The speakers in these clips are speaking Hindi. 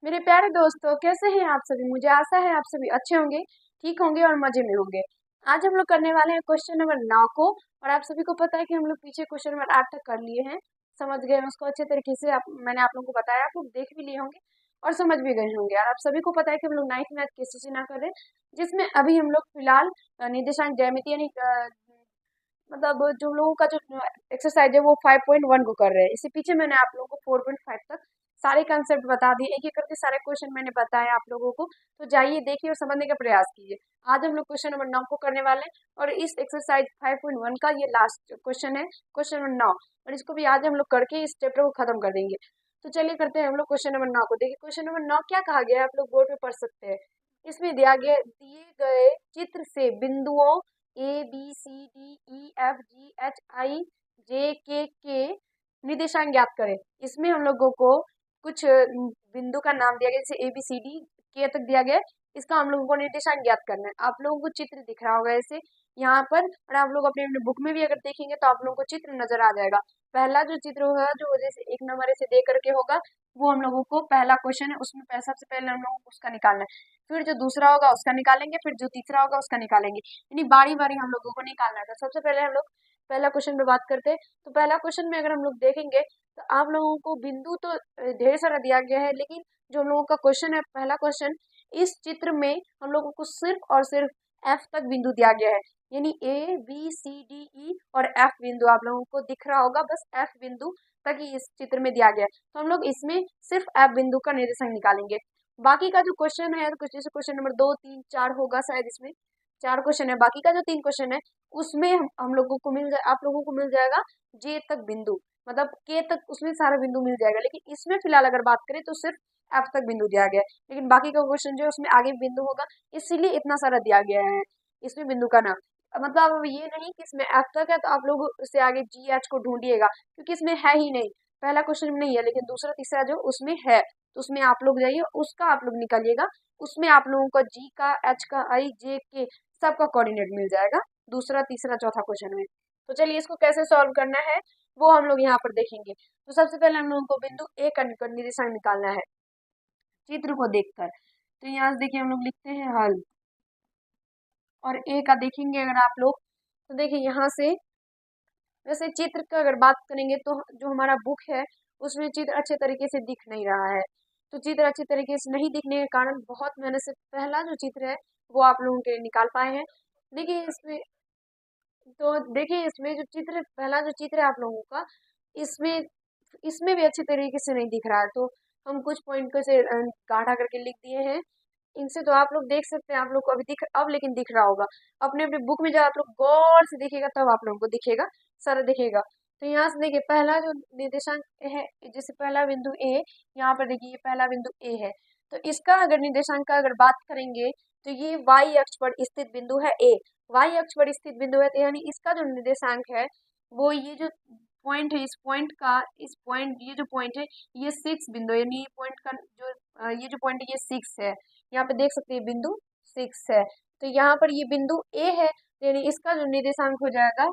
मेरे प्यारे दोस्तों, कैसे हैं आप सभी। मुझे आशा है आप सभी अच्छे होंगे, ठीक होंगे और मजे में होंगे। आज हम लोग करने वाले हैं क्वेश्चन नंबर 9 को। और आप सभी को पता है कि हम लोग पीछे क्वेश्चन नंबर 8 तक कर लिए हैं, समझ गए हैं उसको अच्छे तरीके से। मैंने आप लोगों को बताया, आप लोग देख भी लिए होंगे और समझ भी गए होंगे। और आप सभी को पता है कि हम लोग नाइन्थ मैथ किसी से ना कर रहे, जिसमें अभी हम लोग फिलहाल निर्देशांक ज्यामिति यानी मतलब जो लोगों का जो एक्सरसाइज है वो 5.1 को कर रहे हैं। इससे पीछे मैंने आप लोगों को 4.5 तक सारे कंसेप्ट बता दिए, एक एक करके सारे क्वेश्चन मैंने बताया आप लोगों को। तो जाइए देखिए और समझने का प्रयास कीजिए। आज हम लोग क्वेश्चन नंबर 9 को करने वाले हैं और इस एक्सरसाइज 5.1 का ये लास्ट क्वेश्चन है, क्वेश्चन नंबर 9। और इसको भी आज हम लोग करके इस चैप्टर को खत्म कर देंगे। तो चलिए करते हैं हम लोग क्वेश्चन नंबर 9 को। देखिए क्वेश्चन नंबर 9 क्या कहा गया है, आप लोग बोर्ड पे पढ़ सकते हैं। इसमें दिए गए चित्र से बिंदुओं ABCDEFGHIJK के निर्देशांक ज्ञात करें। इसमें हम लोगों को कुछ बिंदु का नाम दिया गया, जैसे ABCD के तक दिया गया है। इसका हम लोगों को निर्देशांक ज्ञात करना है। आप लोगों को चित्र दिख रहा होगा ऐसे यहाँ पर, और आप लोग अपने अपने बुक में भी अगर देखेंगे तो आप लोगों को चित्र नजर आ जाएगा। पहला जो चित्र होगा, जो जैसे एक नंबर ऐसे दे करके होगा, वो हम लोगों को पहला क्वेश्चन है, उसमें सबसे पहले हम लोगों को उसका निकालना है। फिर जो दूसरा होगा उसका निकालेंगे, फिर जो तीसरा होगा उसका निकालेंगे, यानी बारी बारी हम लोगों को निकालना है। तो सबसे पहले हम लोग पहला क्वेश्चन पे बात करते हैं। तो पहला क्वेश्चन में अगर हम लोग देखेंगे तो आप लोगों को बिंदु तो ढेर सारा दिया गया है, लेकिन जो हम लोगों का क्वेश्चन है, पहला क्वेश्चन, इस चित्र में हम लोगों को सिर्फ और सिर्फ एफ तक बिंदु दिया गया है, यानी ABCDE और एफ बिंदु आप लोगों को दिख रहा होगा। बस एफ बिंदु तक ही इस चित्र में दिया गया है, तो हम लोग इसमें सिर्फ एफ बिंदु का निर्देशांक निकालेंगे। बाकी का जो क्वेश्चन है, तो कुछ जैसे क्वेश्चन नंबर 2, 3, 4 होगा शायद, इसमें 4 क्वेश्चन है। बाकी का जो 3 क्वेश्चन है उसमें हम लोगों को मिल जाए, आप लोगों को मिल जाएगा जे तक बिंदु, मतलब के तक उसमें सारा बिंदु मिल जाएगा। लेकिन इसमें फिलहाल अगर बात करें तो सिर्फ एफ तक बिंदु दिया गया है, लेकिन बाकी का क्वेश्चन जो है उसमें आगे बिंदु होगा, इसीलिए इतना सारा दिया गया है इसमें बिंदु का नाम। मतलब ये नहीं कि इसमें एफ तक है तो आप लोग उससे आगे GH को ढूंढिएगा, क्योंकि इसमें है ही नहीं। पहला क्वेश्चन में नहीं है, लेकिन दूसरा तीसरा जो उसमें है, तो उसमें आप लोग जाइए, उसका आप लोग निकालिएगा। उसमें आप लोगों को G का, H का, I, J के सबका कोऑर्डिनेट मिल जाएगा दूसरा तीसरा चौथा क्वेश्चन में। तो चलिए इसको कैसे सॉल्व करना है वो हम लोग यहाँ पर देखेंगे। तो सबसे पहले हम लोगों को बिंदु ए का निर्देशांक निकालना है चित्र को देखकर। तो यहाँ से देखिए हम लोग लिखते हैं हल, और ए का देखेंगे अगर आप लोग, तो देखिए यहाँ से वैसे चित्र का अगर बात करेंगे तो जो हमारा बुक है उसमें चित्र अच्छे तरीके से दिख नहीं रहा है। तो चित्र अच्छे तरीके से नहीं दिखने के कारण बहुत मेहनत से पहला जो चित्र है वो आप लोगों के लिए निकाल पाए हैं। देखिए इसमें, तो देखिए इसमें जो चित्र, पहला जो चित्र है आप लोगों का, इसमें इसमें भी अच्छे तरीके से नहीं दिख रहा है। तो हम कुछ पॉइंट को से गाढ़ा करके लिख दिए हैं। इनसे तो आप लोग देख सकते हैं, आप लोग को अभी दिख, अब लेकिन दिख रहा होगा। अपने अपने बुक में जब आप लोग गौर से देखिएगा तब आप लोगों को दिखेगा, सारा दिखेगा। तो यहाँ से देखिए पहला जो निर्देशांक है, जैसे पहला बिंदु ए, यहाँ पर देखिए ये पहला बिंदु ए है। तो इसका अगर निर्देशांक का अगर बात करेंगे तो ये वाई अक्ष पर स्थित बिंदु है ए। वाई अक्ष पर स्थित बिंदु है, तो यानी इसका जो निर्देशांक है वो ये जो पॉइंट है, इस पॉइंट का, इस पॉइंट, ये जो पॉइंट है ये 6 बिंदु है, यानी ये पॉइंट का जो ये जो पॉइंट है ये 6 है। यहाँ पे देख सकते हैं बिंदु 6 है। तो यहाँ पर ये बिंदु ए है, तो यानी इसका जो निर्देशांक हो जाएगा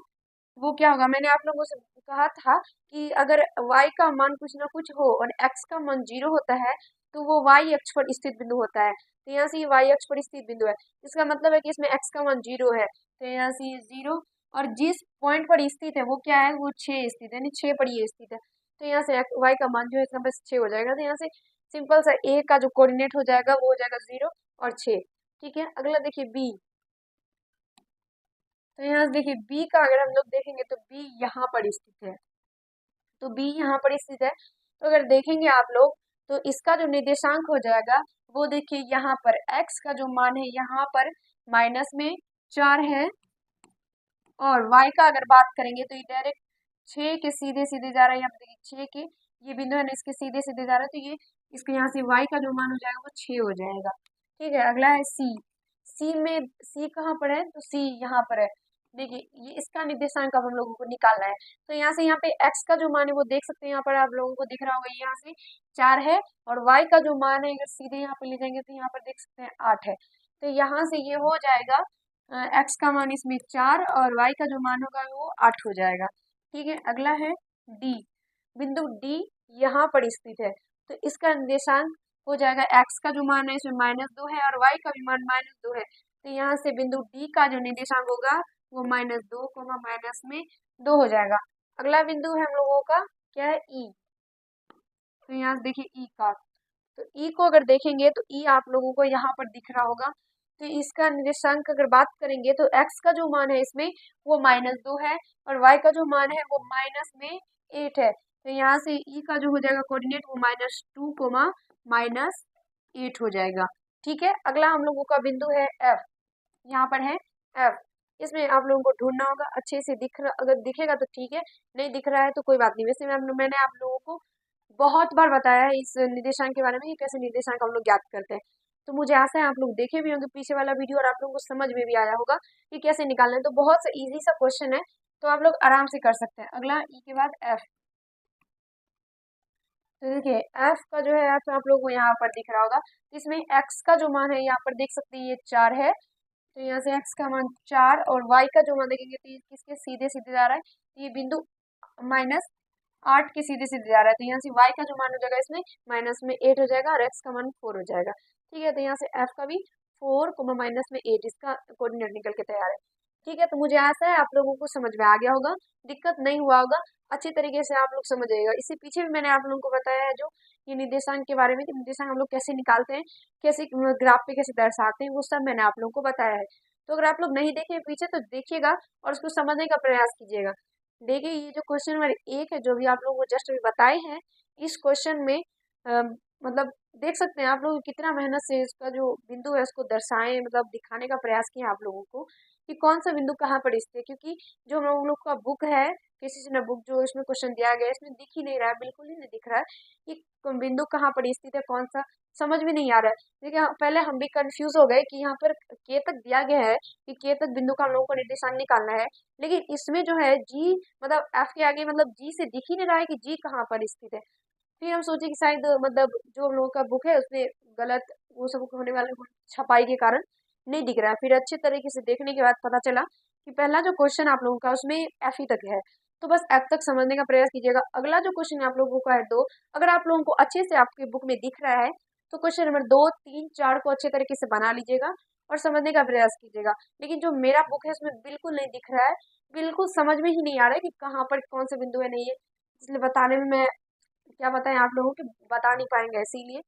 वो क्या होगा। मैंने आप लोगों से कहा था कि अगर y का मान कुछ ना कुछ हो और x का मान 0 होता है तो वो y अक्ष पर स्थित बिंदु होता है। तो यहाँ से ये y अक्ष पर स्थित बिंदु है, इसका मतलब है कि इसमें x का मान 0 है। तो यहाँ से ये 0, और जिस पॉइंट पर स्थित है वो क्या है, वो 6 स्थित है, यानी 6 पर ये स्थित है। तो यहाँ से y का मान जो है इसका बस 6 हो जाएगा। तो यहाँ से सिंपल सा a का जो कोऑर्डिनेट हो जाएगा वो हो जाएगा 0 और 6। ठीक है, अगला देखिए b। तो यहाँ से देखिए बी का अगर हम लोग देखेंगे तो बी यहाँ पर स्थित है। तो बी यहाँ पर स्थित है, तो अगर देखेंगे आप लोग तो इसका जो निर्देशांक हो जाएगा वो देखिए यहाँ पर एक्स का जो मान है यहाँ पर -4 है, और वाई का अगर बात करेंगे तो ये डायरेक्ट 6 के सीधे सीधे जा रहा है। यहाँ पे देखिए 6 के ये बिंदु है ना, इसके सीधे सीधे जा रहा है, तो ये इसके यहाँ से वाई का जो मान हो जाएगा वो 6 हो जाएगा। ठीक है, अगला है सी। सी में सी कहाँ पर है, तो सी यहाँ पर है। देखिए ये इसका निर्देशांक अब हम लोगों को निकालना है। तो यहाँ से यहाँ पे x का जो मान है वो देख सकते हैं, यहाँ पर आप लोगों को दिख रहा होगा यहाँ से 4 है, और y का जो मान है अगर सीधे यहाँ पे ले जाएंगे तो यहाँ पर देख सकते हैं 8 है। तो यहाँ से ये हो जाएगा x का मान इसमें 4 और y का जो मान होगा वो 8 हो जाएगा। ठीक है, अगला है डी। बिंदु डी यहाँ पर स्थित है, तो इसका निर्देशांक हो जाएगा एक्स का जो मान है इसमें -2 है और वाई का भी मान -2 है, तो यहाँ से बिंदु डी का जो निर्देशांक होगा वो -2, -2 हो जाएगा। अगला बिंदु है हम लोगों का क्या है, ई। तो यहाँ से देखिए ई का, तो ई को अगर देखेंगे तो ई आप लोगों को यहाँ पर दिख रहा होगा। तो इसका निर्देशांक अगर बात करेंगे तो एक्स का जो मान है इसमें वो -2 है और वाई का जो मान है वो -8 है। तो यहाँ से ई का जो हो जाएगा कोऑर्डिनेट वो -2, -8 हो जाएगा। ठीक है, अगला हम लोगों का बिंदु है एफ। यहाँ पर है एफ, इसमें आप लोगों को ढूंढना होगा अच्छे से। दिख रहा, अगर दिखेगा तो ठीक है, नहीं दिख रहा है तो कोई बात नहीं। वैसे मैंने आप लोगों को बहुत बार बताया है इस निर्देशांक के बारे में कि कैसे निर्देशांक हम लोग ज्ञात करते हैं। तो मुझे आशा है आप लोग देखे भी होंगे पीछे वाला वीडियो और आप लोगों को समझ में भी आया होगा कि कैसे निकालना है। तो बहुत सा इजी सा क्वेश्चन है, तो आप लोग आराम से कर सकते हैं। अगला ई के बाद एफ। तो देखिए एफ का जो है, एफ आप लोगों को यहाँ पर दिख रहा होगा। इसमें एक्स का जो मान है यहाँ पर देख सकते हैं ये 4 है, तो यहाँ से एक्स का मान 4 और वाई का जो मान देखेंगे तो ये किसके सीधे सीधे जा रहा है, तो ये बिंदु -8 के सीधे सीधे जा रहा है। तो यहाँ से y का जो मान हो जाएगा इसमें -8 हो जाएगा और x का मान 4 हो जाएगा। ठीक है, तो यहाँ से f का भी 4, -8 इसका कोऑर्डिनेट निकल के तैयार है। ठीक है, तो मुझे आशा है आप लोगों को समझ में आ गया होगा, दिक्कत नहीं हुआ होगा, अच्छी तरीके से आप लोग समझ जाइएगा। इससे पीछे भी मैंने आप लोगों को बताया है जो ये निर्देशांक के बारे में कि निर्देशांक हम लोग कैसे निकालते हैं, कैसे ग्राफ पे कैसे दर्शाते हैं, वो सब मैंने आप लोगों को बताया है। तो अगर आप लोग नहीं देखे पीछे तो देखिएगा और उसको समझने का प्रयास कीजिएगा। देखिए ये जो क्वेश्चन नंबर 1 है जो भी आप लोगों को जस्ट अभी बताए हैं, इस क्वेश्चन में मतलब देख सकते हैं आप लोग कितना मेहनत से इसका जो बिंदु है उसको दर्शाएं, मतलब दिखाने का प्रयास किया आप लोगों को कि कौन सा बिंदु कहाँ पर स्थित है। क्योंकि जो हम लोग का बुक है, किसी से न बुक जो इसमें क्वेश्चन दिया गया है इसमें दिख ही नहीं रहा है, बिल्कुल ही नहीं दिख रहा है कि बिंदु कहाँ पर स्थित है, कौन सा, समझ में नहीं आ रहा है। देखिए पहले हम भी कंफ्यूज हो गए कि यहाँ पर के तक दिया गया है कि के तक बिंदु का हम लोगों को निर्देशांक निकालना है, लेकिन इसमें जो है जी मतलब एफ के आगे मतलब जी से दिख ही नहीं रहा है कि जी कहाँ पर स्थित है। फिर हम सोचे कि शायद मतलब जो हम लोगों का बुक है उसमें गलत वो सब होने वाले छपाई के कारण नहीं दिख रहा है। फिर अच्छे तरीके से देखने के बाद पता चला कि पहला जो क्वेश्चन आप लोगों का उसमें एफ ही तक है, तो बस एफ तक समझने का प्रयास कीजिएगा। अगला जो क्वेश्चन आप लोगों का है 2, अगर आप लोगों को अच्छे से आपके बुक में दिख रहा है तो क्वेश्चन नंबर 2, 3, 4 को अच्छे तरीके से बना लीजिएगा और समझने का प्रयास कीजिएगा। लेकिन जो मेरा बुक है उसमें बिल्कुल नहीं दिख रहा है, बिल्कुल समझ में ही नहीं आ रहा है कि कहाँ पर कौन से बिंदु है नहीं है, इसलिए बताने में मैं क्या बताएं आप लोगों को, बता नहीं पाएंगे इसीलिए।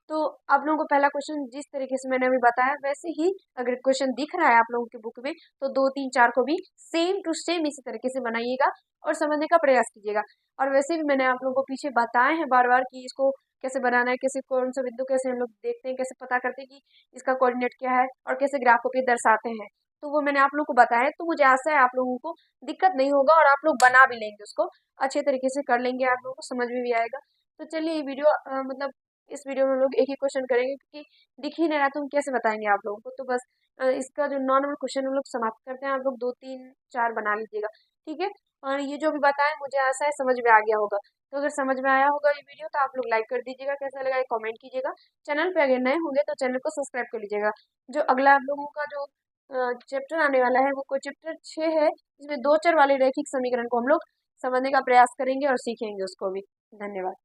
तो आप लोगों को पहला क्वेश्चन जिस तरीके से मैंने अभी बताया वैसे ही अगर क्वेश्चन दिख रहा है आप लोगों के बुक में तो 2, 3, 4 को भी सेम टू सेम इसी तरीके से बनाइएगा और समझने का प्रयास कीजिएगा। और वैसे भी मैंने आप लोगों को पीछे बताए हैं बार बार कि इसको कैसे बनाना है, कैसे कौन सा बिंदु कैसे हम लोग देखते हैं, कैसे पता करते हैं कि इसका कोऑर्डिनेट क्या है और कैसे ग्राफ पे दर्शाते हैं, तो वो मैंने आप लोगों को बताया है। तो मुझे आशा है आप लोगों को दिक्कत नहीं होगा और आप लोग बना भी लेंगे, उसको अच्छे तरीके से कर लेंगे, आप लोगों को समझ में भी आएगा। तो चलिए ये वीडियो मतलब इस वीडियो में हम लोग एक ही क्वेश्चन करेंगे क्योंकि दिख ही नहीं रहा तो हम कैसे बताएंगे आप लोगों को। तो बस इसका जो 9 नंबर क्वेश्चन हम लोग समाप्त करते हैं, आप लोग 2, 3, 4 बना लीजिएगा। ठीक है, और ये जो भी बताएं मुझे आशा है समझ में आ गया होगा। तो अगर समझ में आया होगा ये वीडियो तो आप लोग लाइक कर दीजिएगा, कैसा लगा ये कमेंट कीजिएगा। चैनल पे अगर नए होंगे तो चैनल को सब्सक्राइब कर लीजिएगा। जो अगला आप लोगों का जो चैप्टर आने वाला है वो कोई चैप्टर 6 है, जिसमें 2 चर वाले रैखिक समीकरण को हम लोग समझने का प्रयास करेंगे और सीखेंगे उसको भी। धन्यवाद।